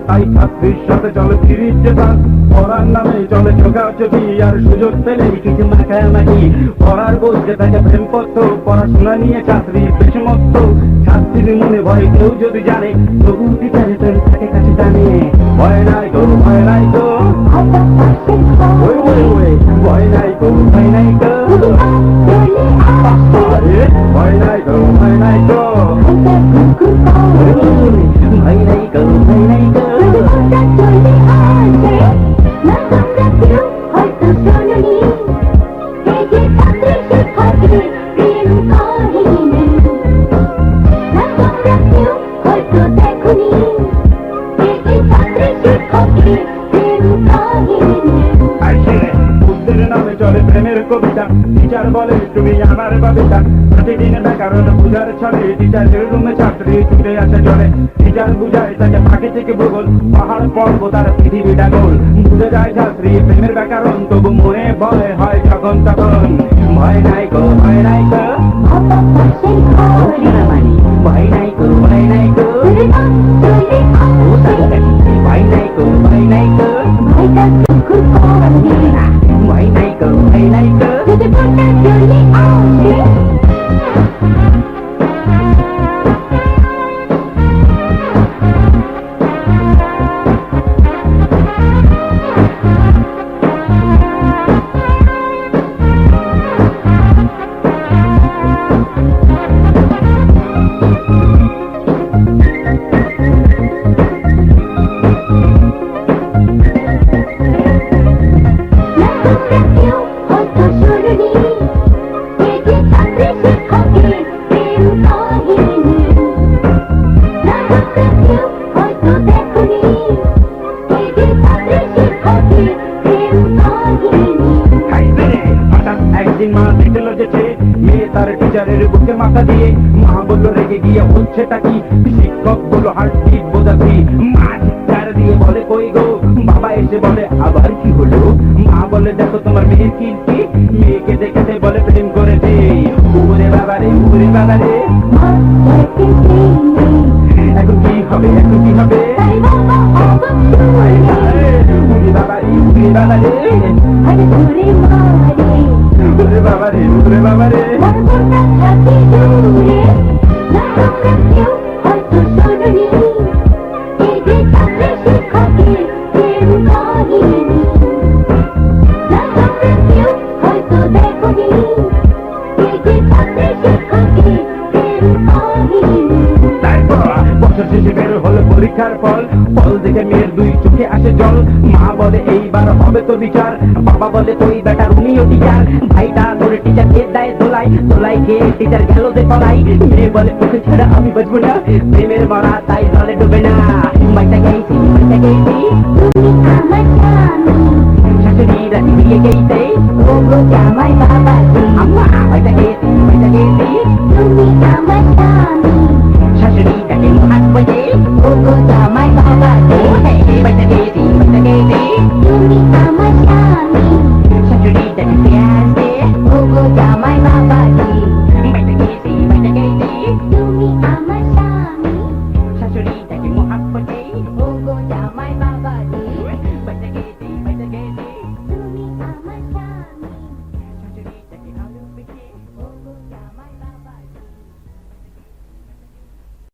তাই ছাত্রীর সাথে চলে ফিরিচ্ছে তার পড়ার নামে চলে চোখাচোখি আর সুযোগ পেলে কিছু মাখামাখি পড়ার বলতে তাকে প্রেমপত্র পড়াশোনা নিয়ে ছাত্রী বেশি মত্ত ছাত্রীর মনে ভয় কেউ যদি জানে তবু টিচারে তাকে কাছে জানে ভয় নাই গো ভয় নাই গো ওই ওই ওই ভয় নাই গো ভয় নাই গো ভয় নাই গো ভয় নাই গো ভয় নাই গো ভয় নাই গো চলে প্রেমের কবিতা টিচার বলে তুমি আমার বাবিতা প্রতিদিন ব্যাকরণ বুঝার ছলে টিচারের রুমে ছাত্রী ছুটে আসে চলে টিচার বুঝায় তাকে ফাঁকি থেকে ভূগোল পাহাড় পর্বত আর পৃথিবীটা গোল বুঝে যায় ছাত্রী প্রেমের ব্যাকরণ তবু মনে ভয় হয় যখন তখন ভয় নাই গো ভয় নাই গো ভয় নাই গো ভয় নাই গো ভয় নাই গো ভয় নাই গো ভয় নাই গো ভয় নাই গো একদিন মা দেখলো যেছে মেয়ে তার টিচারের বুকে মাথা দিয়ে মা বললো রেগে গিয়ে হচ্ছেটা কি শিক্ষক বললো হার্টবিট বোঝাচ্ছি মা চিৎকার দিয়ে বলে কই গো বাবা এসে বলে আবার কি হলো মা বলে দেখো তোমার মেয়ের কীর্তি মেয়েকে দেখে বলে প্রেম করেছে উরে বাবারে এখন কি হবে এখন কি হবে উরে বাবারে উরে বাবারে বছর শেষে বের হলো পরীক্ষার ফল ফল দেখে মেয়ের দুই চোখে আসে জল মা বলে এইবার হবে তো বিচার বাবা বলে তুই বেটার উনিও টিচার ভাইটা ধরে টিচার কে দেয় দোলাই কে টিচার গেল যে পড়াই মেয়ে বলে ওকে ছাড়া আমি বাঁচবো না প্রেমের মরা তাই জলে ডুবে না মাইটা গেছি শাশুড়িরা বিয়ে গেছে জামাই বাবা আম্মা মাইটা গেছি শাশুড়ি তাকে হাত